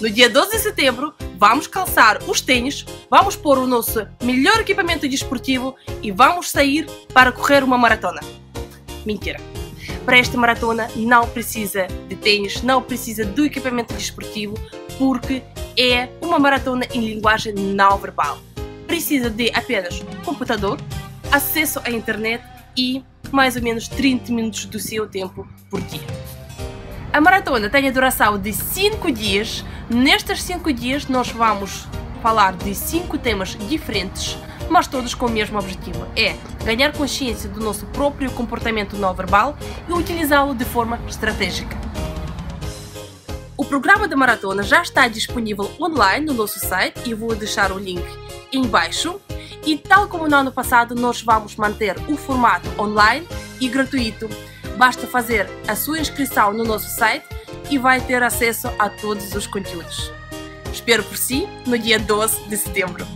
No dia 12 de setembro, vamos calçar os tênis, vamos pôr o nosso melhor equipamento desportivo e vamos sair para correr uma maratona. Mentira! Para esta maratona não precisa de tênis, não precisa do equipamento desportivo, porque é uma maratona em linguagem não verbal. Precisa de apenas computador, acesso à internet e mais ou menos 30 minutos do seu tempo por dia. A maratona tem a duração de 5 dias. Nestes 5 dias nós vamos falar de 5 temas diferentes, mas todos com o mesmo objetivo, é ganhar consciência do nosso próprio comportamento não verbal e utilizá-lo de forma estratégica. O programa da maratona já está disponível online no nosso site e vou deixar o link embaixo. E tal como no ano passado, nós vamos manter o formato online e gratuito. Basta fazer a sua inscrição no nosso site e vai ter acesso a todos os conteúdos. Espero por si no dia 12 de setembro.